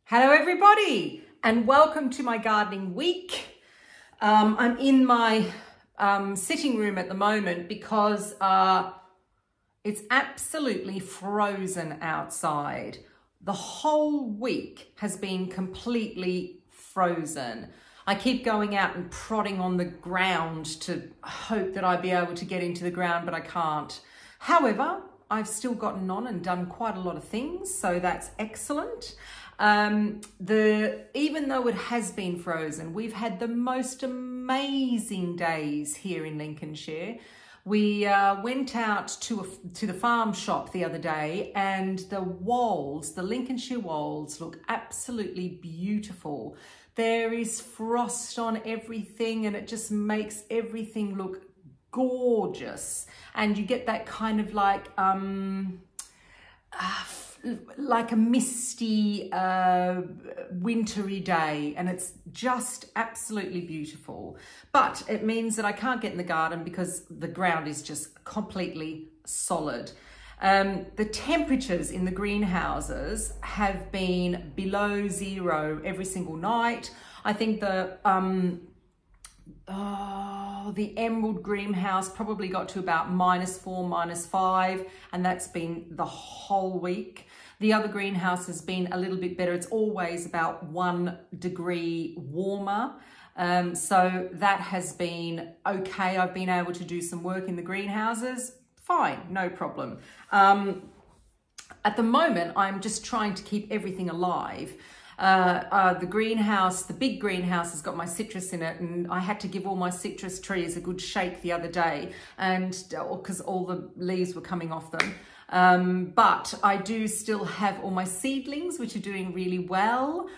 Hello everybody and welcome to my gardening week. I'm in my sitting room at the moment because it's absolutely frozen outside. The whole week has been completely frozen. I keep going out and prodding on the ground to hope that I'd be able to get into the ground, but I can't. However, I've still gotten on and done quite a lot of things, so that's excellent. Even though it has been frozen, we've had the most amazing days here in Lincolnshire. We went out to the farm shop the other day, and the wolds, the Lincolnshire wolds, look absolutely beautiful. There is frost on everything and it just makes everything look gorgeous, and you get that kind of like a misty wintry day, and it's just absolutely beautiful. But it means that I can't get in the garden because the ground is just completely solid. The temperatures in the greenhouses have been below zero every single night. I think the emerald greenhouse probably got to about -4, -5, and that's been the whole week. The other greenhouse has been a little bit better. It's always about 1 degree warmer. So that has been okay. I've been able to do some work in the greenhouses. Fine, no problem. At the moment, I'm just trying to keep everything alive. The greenhouse, the big greenhouse, has got my citrus in it, and I had to give all my citrus trees a good shake the other day, and because all the leaves were coming off them. But I do still have all my seedlings, which are doing really well.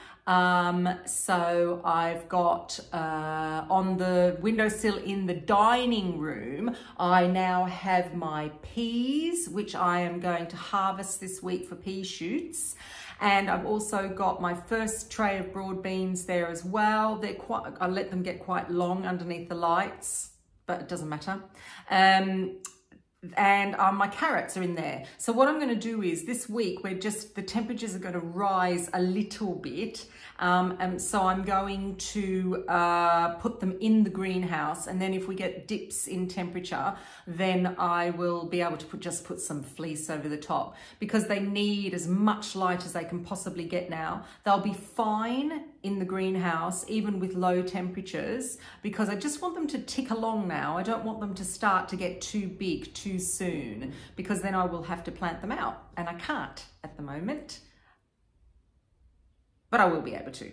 So I've got on the windowsill in the dining room, I now have my peas, which I am going to harvest this week for pea shoots. And I've also got my first tray of broad beans there as well. I let them get quite long underneath the lights, but it doesn't matter. And my carrots are in there. So what I'm going to do is this week, the temperatures are going to rise a little bit. And so I'm going to put them in the greenhouse, and then if we get dips in temperature, then I will be able to just put some fleece over the top, because they need as much light as they can possibly get now. They'll be fine in the greenhouse, even with low temperatures, because I just want them to tick along now. I don't want them to start to get too big too soon, because then I will have to plant them out, and I can't at the moment. But I will be able to.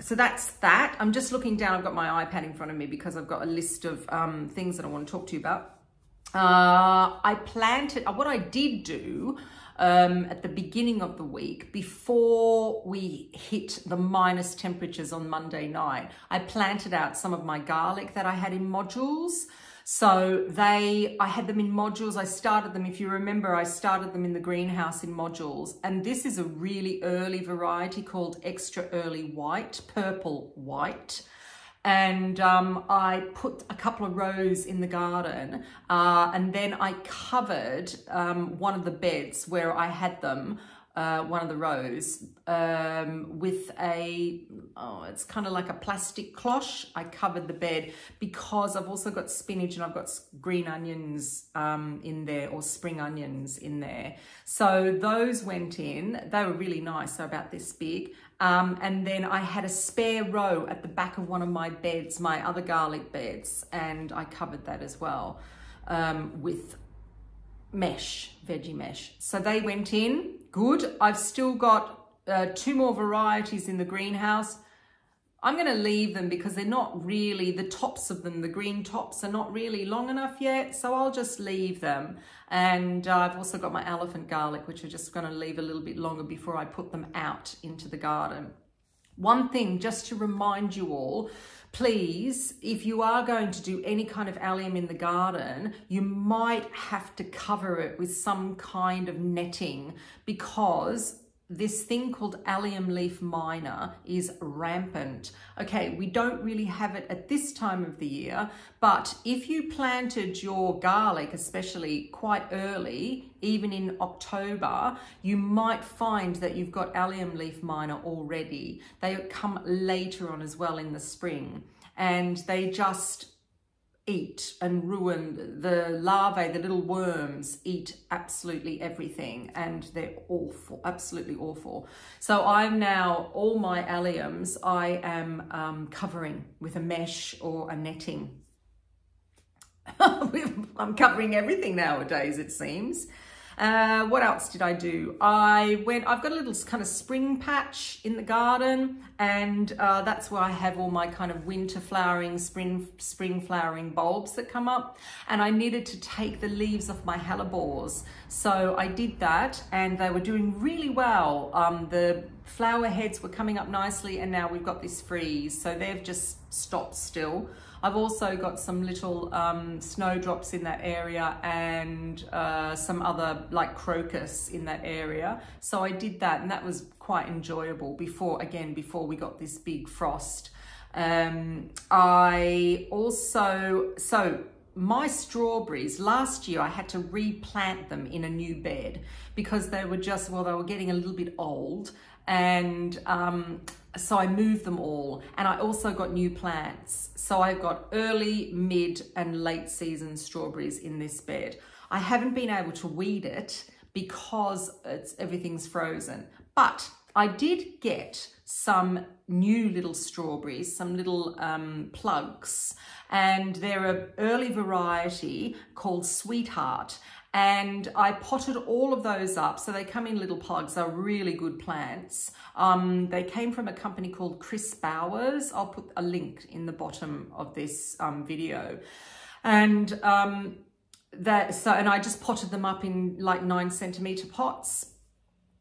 So that's that. I'm just looking down. I've got my iPad in front of me because I've got a list of things that I want to talk to you about. What I did do at the beginning of the week, before we hit the minus temperatures on Monday night, I planted out some of my garlic that I had in modules. So I had them in modules. I started them, if you remember, I started them in the greenhouse in modules. And this is a really early variety called Extra Early White, Purple White. And I put a couple of rows in the garden, and then I covered one of the beds where I had them, one of the rows, with it's kind of like a plastic cloche. I covered the bed because I've also got spinach and I've got green onions in there, or spring onions in there. So those went in. They were really nice, so about this big. And then I had a spare row at the back of one of my beds, my other garlic beds, and I covered that as well with mesh, veggie mesh. So they went in good. I've still got 2 more varieties in the greenhouse. I'm going to leave them because they're not really, the tops of them, the green tops, are not really long enough yet, so I'll just leave them. And I've also got my elephant garlic, which I'm just going to leave a little bit longer before I put them out into the garden. One thing, just to remind you all, please, if you are going to do any kind of allium in the garden, you might have to cover it with some kind of netting, because this thing called allium leaf minor is rampant. Okay, we don't really have it at this time of the year, but if you planted your garlic, especially quite early, even in October, you might find that you've got allium leaf minor already. They come later on as well in the spring, and they just eat and ruin. The larvae, the little worms, eat absolutely everything, and they're awful, absolutely awful. So I'm now, all my alliums, I am covering with a mesh or a netting. I'm covering everything nowadays, it seems. What else did I do? I've got a little kind of spring patch in the garden, and that's where I have all my kind of winter flowering, spring flowering bulbs that come up. And I needed to take the leaves off my hellebores. So I did that, and they were doing really well. The flower heads were coming up nicely, and now we've got this freeze. So they've just stopped still. I've also got some little snowdrops in that area, and some other like crocus in that area. So I did that, and that was quite enjoyable before we got this big frost. My strawberries, last year I had to replant them in a new bed because they were getting a little bit old, and so I moved them all, and I also got new plants. So I've got early, mid and late season strawberries in this bed. I haven't been able to weed it because everything's frozen, but I did get some new little strawberries, some little plugs, and they're an early variety called Sweetheart. And I potted all of those up. So they come in little plugs. They're really good plants. They came from a company called Chris Bowers. I'll put a link in the bottom of this video. And I just potted them up in like 9-centimeter pots,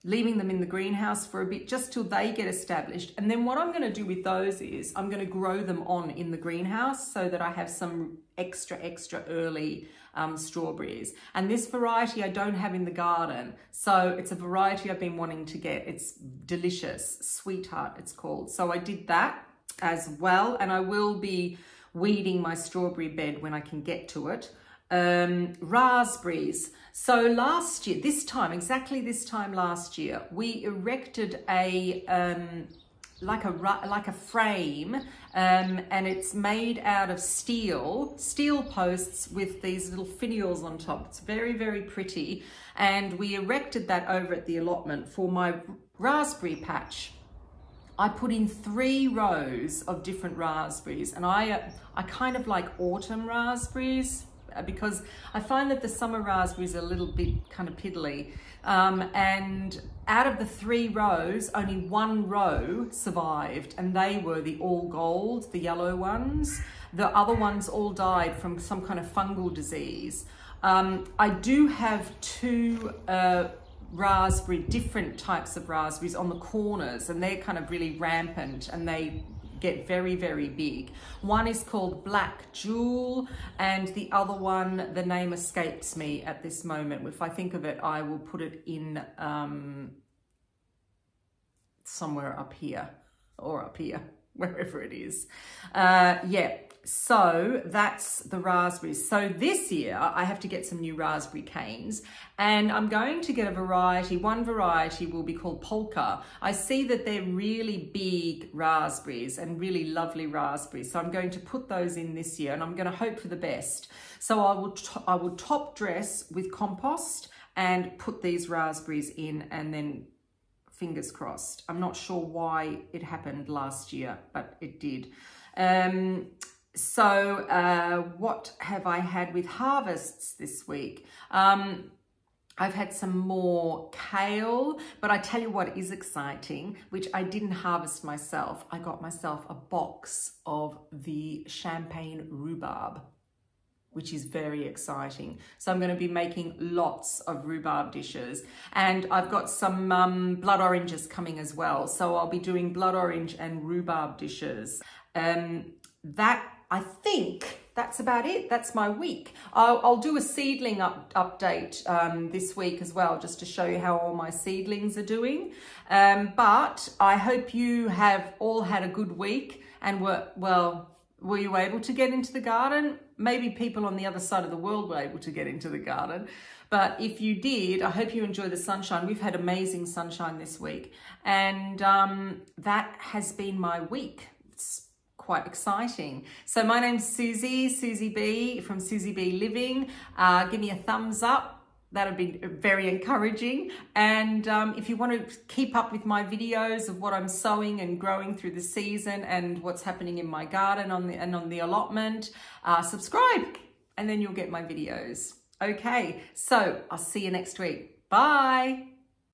leaving them in the greenhouse for a bit, just till they get established. And then what I'm going to do with those is I'm going to grow them on in the greenhouse so that I have some extra early strawberries. And this variety I don't have in the garden, so it's a variety I've been wanting to get. It's delicious, Sweetheart it's called. So I did that as well, and I will be weeding my strawberry bed when I can get to it. Raspberries. So last year, exactly this time last year, we erected like a frame, and it's made out of steel posts with these little finials on top. It's very, very pretty, and we erected that over at the allotment for my raspberry patch. I put in 3 rows of different raspberries, and I kind of like autumn raspberries, because I find that the summer raspberries are a little bit kind of piddly. And out of the 3 rows, only 1 row survived, and they were the all gold, the yellow ones. The other ones all died from some kind of fungal disease. I do have 2 different types of raspberries on the corners, and they're kind of really rampant, and they get very, very big. One is called Black Jewel, and the other one, the name escapes me at this moment. If I think of it, I will put it in somewhere up here, or up here, wherever it is. Yeah, so that's the raspberries. So this year I have to get some new raspberry canes, and I'm going to get a variety. One variety will be called Polka. I see that they're really big raspberries and really lovely raspberries, so I'm going to put those in this year, and I'm going to hope for the best. So I will top dress with compost and put these raspberries in, and then fingers crossed. I'm not sure why it happened last year, but it did. What have I had with harvests this week? I've had some more kale, but I tell you what is exciting, which I didn't harvest myself. I got myself a box of the champagne rhubarb, which is very exciting. So I'm going to be making lots of rhubarb dishes, and I've got some blood oranges coming as well. So I'll be doing blood orange and rhubarb dishes. That, I think, that's about it. That's my week. I'll do a seedling update this week as well, just to show you how all my seedlings are doing. But I hope you have all had a good week and were you able to get into the garden? Maybe people on the other side of the world were able to get into the garden. But if you did, I hope you enjoy the sunshine. We've had amazing sunshine this week. And that has been my week. It's quite exciting. So my name's Susie B from Susybliving. Give me a thumbs up. That would be very encouraging. And if you want to keep up with my videos of what I'm sowing and growing through the season and what's happening in my garden on the allotment, subscribe and then you'll get my videos. Okay, so I'll see you next week. Bye.